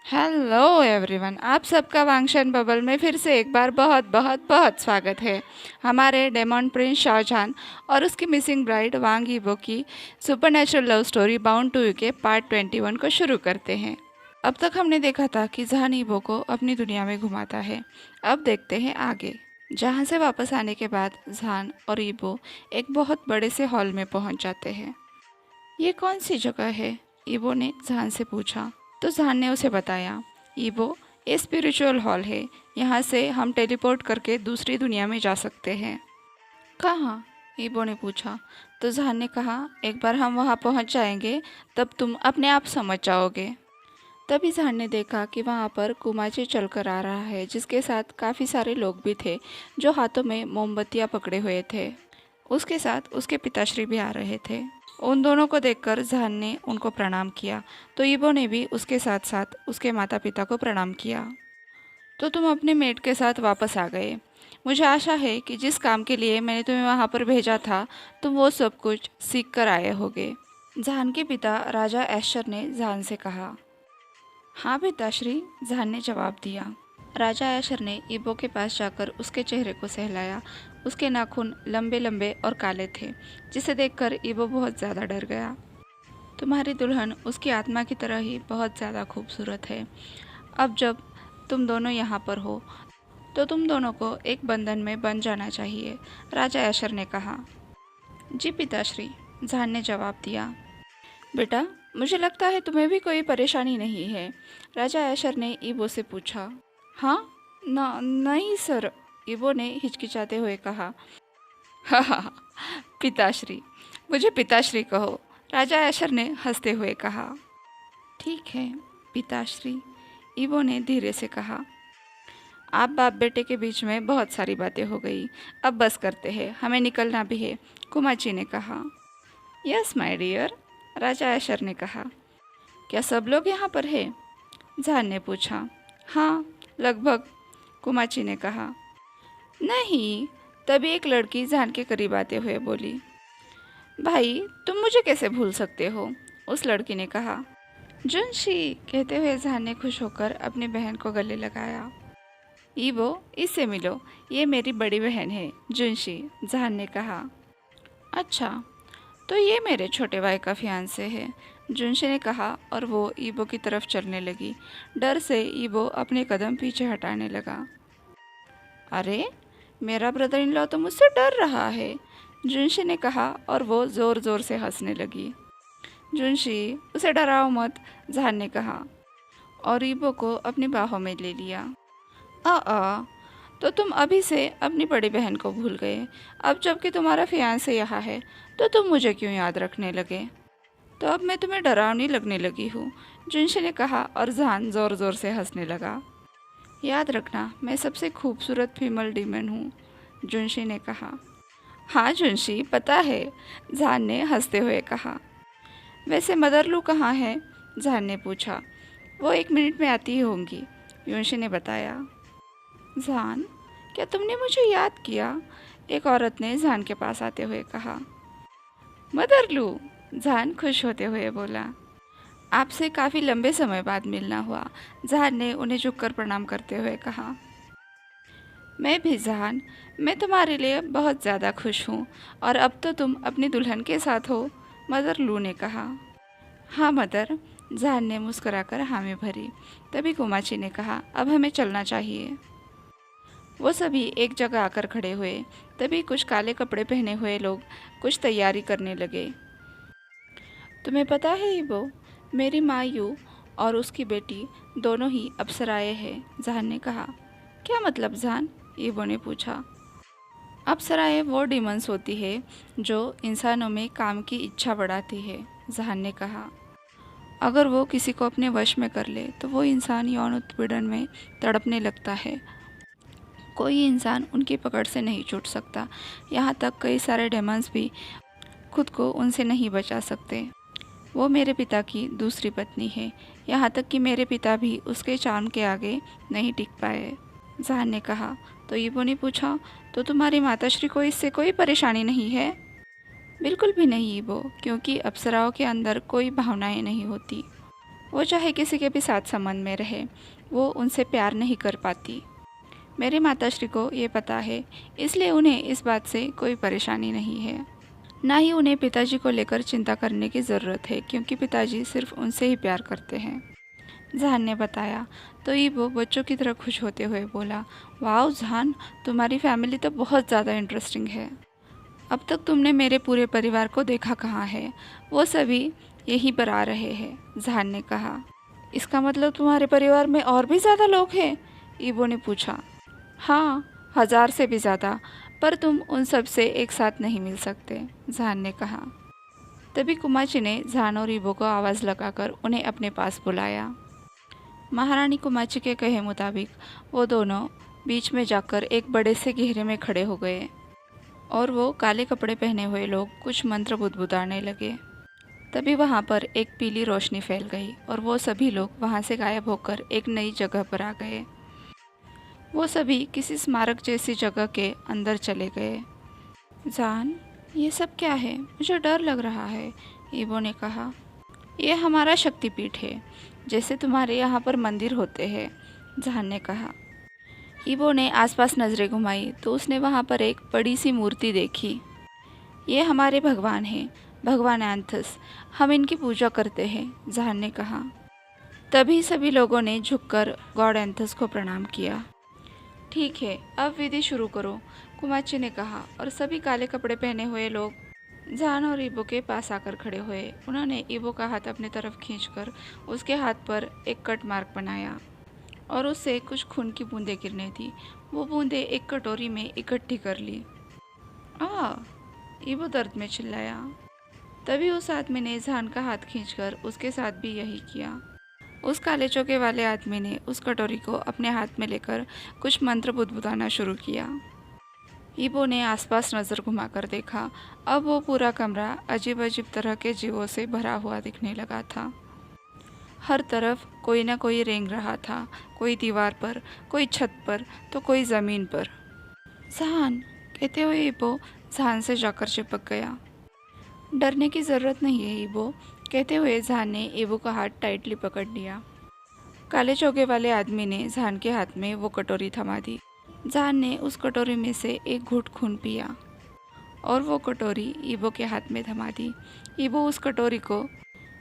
Hello everyone, आप सबका वांगशन bubble में फिर से एक बार बहुत बहुत बहुत स्वागत है। हमारे डेमन प्रिंस शाहजहान और उसकी मिसिंग ब्राइड वांग यीबो की supernatural love story bound to you के पार्ट 21 को शुरू करते हैं। अब तक हमने देखा था कि जहान यीबो को अपनी दुनिया में घुमाता है। अब देखते हैं आगे। जहाँ से वापस आने के बाद जहान और यीबो एक बहुत बड़े से हॉल में पहुँच जाते हैं। ये कौन सी जगह है? यीबो ने जहान से पूछा। तो जहान ने उसे बताया, ईबो, ये स्पिरिचुअल हॉल है। यहाँ से हम टेलीपोर्ट करके दूसरी दुनिया में जा सकते हैं। कहाँ? ईबो ने पूछा। तो जहान ने कहा, एक बार हम वहाँ पहुँच जाएंगे तब तुम अपने आप समझ जाओगे। तभी जहान ने देखा कि वहाँ पर कुमाची चलकर आ रहा है, जिसके साथ काफ़ी सारे लोग भी थे जो हाथों में मोमबत्तियाँ पकड़े हुए थे। उसके साथ उसके पिताश्री भी आ रहे थे। उन दोनों को देखकर जहान ने उनको प्रणाम किया, तो ईबो ने भी उसके साथ साथ उसके माता पिता को प्रणाम किया। तो तुम अपने मेट के साथ वापस आ गए। मुझे आशा है कि जिस काम के लिए मैंने तुम्हें वहाँ पर भेजा था, तुम वो सब कुछ सीख कर आए होगे। जहान के पिता राजा ऐशर ने जहान से कहा। हाँ पिताश्री, जहान ने जवाब दिया। राजा ऐशर ने ईबो के पास जाकर उसके चेहरे को सहलाया। उसके नाखून लंबे लंबे और काले थे, जिसे देखकर ईबो बहुत ज़्यादा डर गया। तुम्हारी दुल्हन उसकी आत्मा की तरह ही बहुत ज़्यादा खूबसूरत है। अब जब तुम दोनों यहाँ पर हो तो तुम दोनों को एक बंधन में बंध जाना चाहिए, राजा ऐशर ने कहा। जी पिताश्री, जहान ने जवाब दिया। बेटा, मुझे लगता है तुम्हें भी कोई परेशानी नहीं है, राजा ऐशर ने ईबो से पूछा। हाँ, नहीं सर, ईबो ने हिचकिचाते हुए कहा। हा हा हा, पिताश्री, मुझे पिताश्री कहो, राजा ऐशर ने हंसते हुए कहा। ठीक है पिताश्री, ईबो ने धीरे से कहा। आप बाप बेटे के बीच में बहुत सारी बातें हो गई, अब बस करते हैं, हमें निकलना भी है, कुमाची ने कहा। Yes my dear, Raja Asher ने कहा। क्या सब लोग यहाँ पर हैं? जहान ने पूछा। हाँ, लगभग, कुमाची ने कहा। नहीं, तभी एक लड़की जहान के करीब आते हुए बोली। भाई, तुम मुझे कैसे भूल सकते हो? उस लड़की ने कहा। जुनशी, कहते हुए जहान ने खुश होकर अपनी बहन को गले लगाया। ईबो, इससे मिलो, ये मेरी बड़ी बहन है, जुनशी, जहान ने कहा। अच्छा, तो ये मेरे छोटे भाई का फियांसे है, जुनशी ने कहा और वो ईबो की तरफ चलने लगी। डर से ईबो अपने कदम पीछे हटाने लगा। अरे, मेरा ब्रदर इन लॉ तो मुझसे डर रहा है, जुनशी ने कहा और वो ज़ोर ज़ोर से हंसने लगी। जुनशी, उसे डराओ मत, जहान ने कहा और ईबो को अपनी बाहों में ले लिया। तो तुम अभी से अपनी बड़ी बहन को भूल गए। अब जबकि तुम्हारा फियांसे यहाँ है तो तुम मुझे क्यों याद रखने लगे? तो अब मैं तुम्हें डरावनी लगने लगी हूँ, जुनशी ने कहा और जहान ज़ोर ज़ोर से हंसने लगा। याद रखना, मैं सबसे खूबसूरत फीमेल डीमन हूँ, जुनशी ने कहा। हाँ जुनशी, पता है, जहान ने हंसते हुए कहा। वैसे मदरलू कहाँ है? जहान ने पूछा। वो 1 मिनट में आती ही होंगी, जुनशी ने बताया। जहान, क्या तुमने मुझे याद किया? एक औरत ने जहान के पास आते हुए कहा। मदरलू, जहान खुश होते हुए बोला। आपसे काफ़ी लंबे समय बाद मिलना हुआ, जहान ने उन्हें झुककर प्रणाम करते हुए कहा। मैं भी जहान, मैं तुम्हारे लिए बहुत ज़्यादा खुश हूँ और अब तो तुम अपनी दुल्हन के साथ हो, मदरलू ने कहा। हाँ मदर, जहान ने मुस्कुराकर हामी भरी। तभी कुमाची ने कहा, अब हमें चलना चाहिए। वो सभी एक जगह आकर खड़े हुए। तभी कुछ काले कपड़े पहने हुए लोग कुछ तैयारी करने लगे। तुम्हें पता है ईबो, मेरी माँ यू और उसकी बेटी दोनों ही अप्सराएं हैं, जहान ने कहा। क्या मतलब जहान? ईबो ने पूछा। अप्सराएं वो डिमंस होती है जो इंसानों में काम की इच्छा बढ़ाती है, जहान ने कहा। अगर वो किसी को अपने वश में कर ले तो वो इंसान यौन उत्पीड़न में तड़पने लगता है। कोई इंसान उनकी पकड़ से नहीं छूट सकता। यहाँ तक कई सारे डेमंस भी खुद को उनसे नहीं बचा सकते। वो मेरे पिता की दूसरी पत्नी है, यहाँ तक कि मेरे पिता भी उसके चार्म के आगे नहीं टिक पाए, जहान ने कहा। तो ईबो ने पूछा, तो तुम्हारी माताश्री को इससे कोई परेशानी नहीं है? बिल्कुल भी नहीं ईबो, क्योंकि अप्सराओं के अंदर कोई भावनाएं नहीं होती। वो चाहे किसी के भी साथ संबंध में रहे, वो उनसे प्यार नहीं कर पाती। मेरी माताश्री को ये पता है, इसलिए उन्हें इस बात से कोई परेशानी नहीं है। ना ही उन्हें पिताजी को लेकर चिंता करने की ज़रूरत है, क्योंकि पिताजी सिर्फ उनसे ही प्यार करते हैं। जहान ने बताया। तो ईबो बच्चों की तरह खुश होते हुए बोला, वाह जहान, तुम्हारी फैमिली तो बहुत ज़्यादा इंटरेस्टिंग है। अब तक तुमने मेरे पूरे परिवार को देखा कहाँ है? वो सभी यहीं पर आ रहे हैं, जहान ने कहा। इसका मतलब तुम्हारे परिवार में और भी ज़्यादा लोग हैं? ईबो ने पूछा। हाँ, 1000 से भी ज़्यादा, पर तुम उन सब से एक साथ नहीं मिल सकते, जहान ने कहा। तभी कुमाची ने जहान और ईबो को आवाज़ लगाकर उन्हें अपने पास बुलाया। महारानी कुमाची के कहे मुताबिक वो दोनों बीच में जाकर एक बड़े से घेरे में खड़े हो गए और वो काले कपड़े पहने हुए लोग कुछ मंत्र बुदबुदाने लगे। तभी वहाँ पर एक पीली रोशनी फैल गई और वो सभी लोग वहाँ से गायब होकर एक नई जगह पर आ गए। वो सभी किसी स्मारक जैसी जगह के अंदर चले गए। जान, ये सब क्या है? मुझे डर लग रहा है, ईबो ने कहा। ये हमारा शक्तिपीठ है, जैसे तुम्हारे यहाँ पर मंदिर होते हैं, जहान ने कहा। ईबो ने आसपास नज़रें घुमाई तो उसने वहाँ पर एक बड़ी सी मूर्ति देखी। ये हमारे भगवान हैं, भगवान एंथस, हम इनकी पूजा करते हैं, जहान ने कहा। तभी सभी लोगों ने झुककर गॉड एंथस को प्रणाम किया। ठीक है, अब विधि शुरू करो, कुमाची ने कहा, और सभी काले कपड़े पहने हुए लोग जहान और ईबो के पास आकर खड़े हुए। उन्होंने ईबो का हाथ अपनी तरफ खींचकर उसके हाथ पर एक कट मार्क बनाया और उससे कुछ खून की बूंदें गिरने थी। वो बूंदें एक कटोरी में इकट्ठी कर ली। ईबो दर्द में चिल्लाया। तभी उस आदमी ने जहान का हाथ खींचकर उसके साथ भी यही किया। उस काले चोगे वाले आदमी ने उस कटोरी को अपने हाथ में लेकर कुछ मंत्र बुदबुदाना शुरू किया। ईबो ने आसपास नज़र घुमाकर देखा। अब वो पूरा कमरा अजीब अजीब तरह के जीवों से भरा हुआ दिखने लगा था। हर तरफ कोई ना कोई रेंग रहा था, कोई दीवार पर, कोई छत पर, तो कोई ज़मीन पर। जहान, कहते हुए ईबो जहान से जाकर चिपक गया। डरने की ज़रूरत नहीं है ईबो, कहते हुए जहान ने ईबो का हाथ टाइटली पकड़ लिया। काले चोगे वाले आदमी ने जहान के हाथ में वो कटोरी थमा दी। जहान ने उस कटोरी में से एक घूंट खून पिया और वो कटोरी ईबो के हाथ में थमा दी। ईबो उस कटोरी को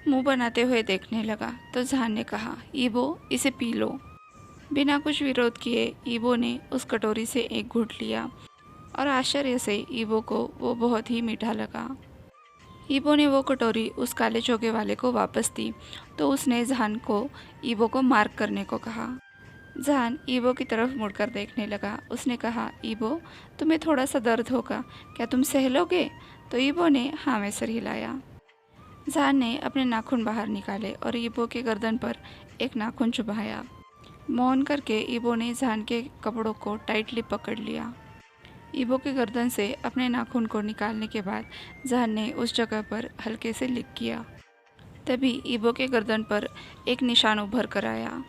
मुंह बनाते हुए देखने लगा तो जहान ने कहा, ईबो, इसे पी लो। बिना कुछ विरोध किए ईबो ने उस कटोरी से एक घूंट लिया और आश्चर्य से ईबो को वो बहुत ही मीठा लगा। ईबो ने वो कटोरी उस काले चोगे वाले को वापस दी तो उसने जहान को ईबो को मार्क करने को कहा। जहान ईबो की तरफ मुड़कर देखने लगा। उसने कहा, ईबो, तुम्हें थोड़ा सा दर्द होगा, क्या तुम सह लोगे? तो ईबो ने हाँ में सर हिलाया। जहान ने अपने नाखून बाहर निकाले और ईबो के गर्दन पर एक नाखून चुभाया। मौन करके ईबो ने जहान के कपड़ों को टाइटली पकड़ लिया। ईबो के गर्दन से अपने नाखून को निकालने के बाद जहान ने उस जगह पर हल्के से लिक किया। तभी ईबो के गर्दन पर एक निशान उभर कर आया।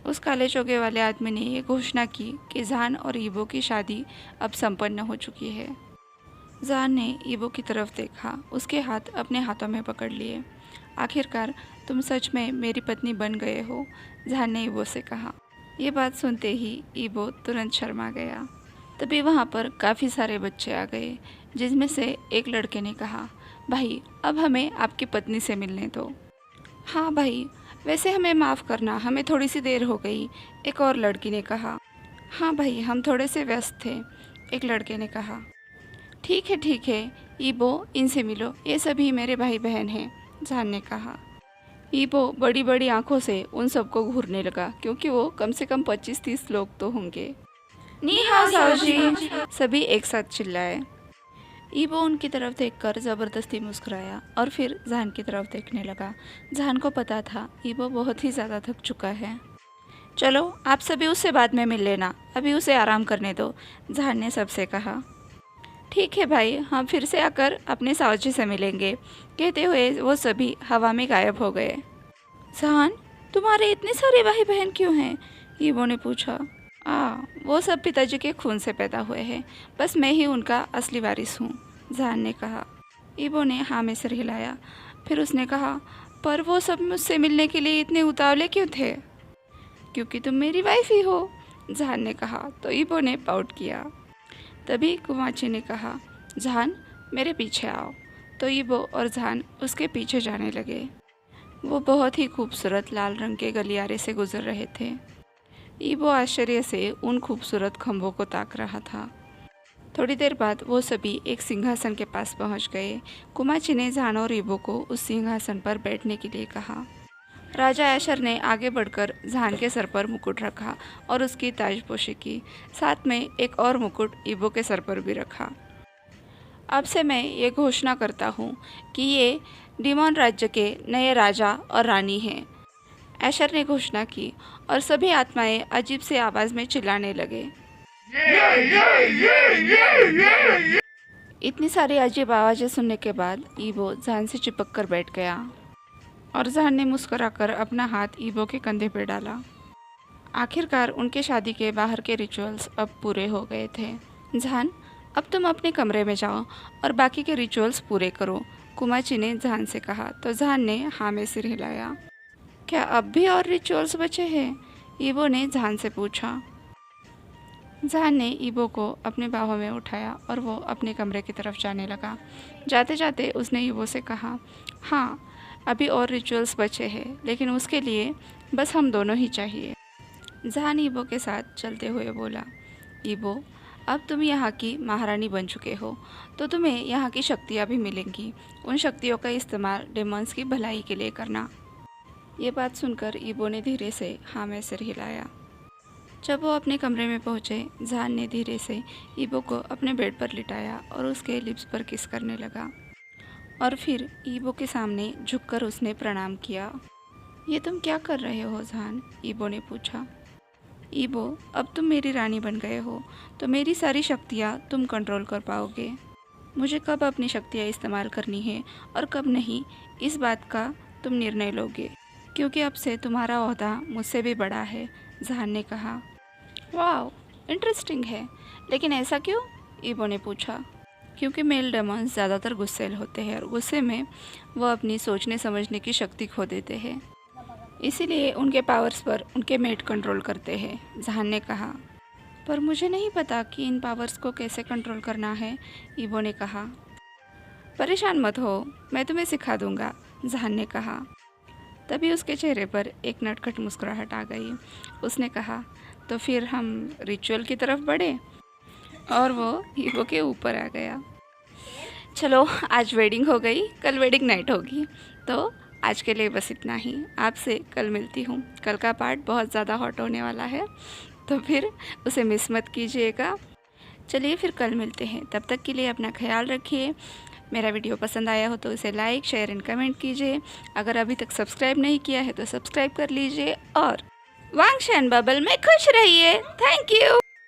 उस काले चोगे वाले आदमी ने ये घोषणा की कि जहान और ईबो की शादी अब संपन्न हो चुकी है। जहान ने ईबो की तरफ देखा, उसके हाथ अपने हाथों में पकड़ लिए। आखिरकार तुम सच में मेरी पत्नी बन गए हो, जहान ने ईबो से कहा। ये बात सुनते ही ईबो तुरंत शर्मा गया। तभी वहाँ पर काफ़ी सारे बच्चे आ गए, जिसमें से एक लड़के ने कहा, भाई, अब हमें आपकी पत्नी से मिलने दो। हाँ भाई, वैसे हमें माफ़ करना, हमें थोड़ी सी देर हो गई, एक और लड़की ने कहा। हाँ भाई, हम थोड़े से व्यस्त थे, एक लड़के ने कहा। ठीक है ईबो, इनसे मिलो, ये सभी मेरे भाई बहन हैं, जहान ने कहा। ईबो बड़ी बड़ी आंखों से उन सबको घूरने लगा, क्योंकि वो कम से कम 25-30 लोग तो होंगे। नी हाओ साओजी, सभी एक साथ चिल्लाए। ईबो उनकी तरफ देखकर ज़बरदस्ती मुस्कुराया और फिर जहान की तरफ देखने लगा। जहान को पता था ईबो बहुत ही ज़्यादा थक चुका है। चलो, आप सभी उससे बाद में मिल लेना, अभी उसे आराम करने दो, जहान ने सबसे कहा। ठीक है भाई, हम फिर से आकर अपने सावजी से मिलेंगे, कहते हुए वो सभी हवा में गायब हो गए। जहान, तुम्हारे इतने सारे भाई बहन क्यों हैं? ईबो ने पूछा। वो सब पिताजी के खून से पैदा हुए हैं, बस मैं ही उनका असली वारिस हूँ, जहान ने कहा। ईबो ने हाँ में सिर हिलाया। फिर उसने कहा, पर वो सब मुझसे मिलने के लिए इतने उतावले क्यों थे? क्योंकि तुम मेरी वाइफ ही हो, जहान ने कहा तो ईबो ने पाउट किया। तभी कुमाची ने कहा, जहान मेरे पीछे आओ। तो ईबो और जहान उसके पीछे जाने लगे। वो बहुत ही खूबसूरत लाल रंग के गलियारे से गुजर रहे थे। ईबो आश्चर्य से उन खूबसूरत खंभों को ताक रहा था। थोड़ी देर बाद वो सभी एक सिंहासन के पास पहुंच गए। कुमाची ने जहान और ईबो को उस सिंहासन पर बैठने के लिए कहा। राजा ऐशर ने आगे बढ़कर जहान के सर पर मुकुट रखा और उसकी ताजपोशी की। साथ में एक और मुकुट ईबो के सर पर भी रखा। अब से मैं ये घोषणा करता हूँ कि ये डिमॉन राज्य के नए राजा और रानी हैं, ऐशर ने घोषणा की और सभी आत्माएं अजीब सी आवाज़ में चिल्लाने लगे। इतनी सारी अजीब आवाज़ें सुनने के बाद ईबो जहान से चिपक कर बैठ गया और जहान ने मुस्कुराकर अपना हाथ ईबो के कंधे पर डाला। आखिरकार उनके शादी के बाहर के रिचुअल्स अब पूरे हो गए थे। जहान, अब तुम अपने कमरे में जाओ और बाकी के रिचुअल्स पूरे करो, कुमाची ने जहान से कहा। तो जहान ने हाँ में सिर हिलाया। क्या अब भी और रिचुअल्स बचे हैं? ईबो ने जहान से पूछा। जहान ने ईबो को अपने बाहों में उठाया और वो अपने कमरे की तरफ जाने लगा। जाते जाते उसने ईबो से कहा, हाँ अभी और रिचुअल्स बचे हैं, लेकिन उसके लिए बस हम दोनों ही चाहिए। जहान ईबो के साथ चलते हुए बोला, ईबो अब तुम यहाँ की महारानी बन चुके हो, तो तुम्हें यहाँ की शक्तियाँ भी मिलेंगी। उन शक्तियों का इस्तेमाल डेमॉन्स की भलाई के लिए करना। ये बात सुनकर ईबो ने धीरे से हाँ में सिर हिलाया। जब वो अपने कमरे में पहुँचे, जहान ने धीरे से ईबो को अपने बेड पर लिटाया और उसके लिप्स पर किस करने लगा और फिर ईबो के सामने झुककर उसने प्रणाम किया। ये तुम क्या कर रहे हो जहान? ईबो ने पूछा। ईबो, अब तुम मेरी रानी बन गए हो, तो मेरी सारी शक्तियाँ तुम कंट्रोल कर पाओगे। मुझे कब अपनी शक्तियाँ इस्तेमाल करनी है और कब नहीं, इस बात का तुम निर्णय लोगे, क्योंकि अब से तुम्हारा ओहदा मुझसे भी बड़ा है, जहान ने कहा। वाह, इंटरेस्टिंग है, लेकिन ऐसा क्यों? ईबो ने पूछा। क्योंकि मेल डेमॉन्स ज़्यादातर गुस्सैल होते हैं और गुस्से में वो अपनी सोचने समझने की शक्ति खो देते हैं, इसीलिए उनके पावर्स पर उनके मेट कंट्रोल करते हैं, जहान ने कहा। पर मुझे नहीं पता कि इन पावर्स को कैसे कंट्रोल करना है, ईबो ने कहा। परेशान मत हो, मैं तुम्हें सिखा दूंगा, जहान ने कहा। तभी उसके चेहरे पर एक नटखट मुस्कुराहट आ गई। उसने कहा, तो फिर हम रिचुअल की तरफ बढ़े, और वो ईबो के ऊपर आ गया। चलो, आज वेडिंग हो गई, कल वेडिंग नाइट होगी, तो आज के लिए बस इतना ही। आपसे कल मिलती हूँ। कल का पार्ट बहुत ज़्यादा हॉट होने वाला है, तो फिर उसे मिस मत कीजिएगा। चलिए फिर कल मिलते हैं, तब तक के लिए अपना ख्याल रखिए। मेरा वीडियो पसंद आया हो तो इसे लाइक, शेयर एंड कमेंट कीजिए। अगर अभी तक सब्सक्राइब नहीं किया है तो सब्सक्राइब कर लीजिए और वांगशन बबल में खुश रहिए। Thank you.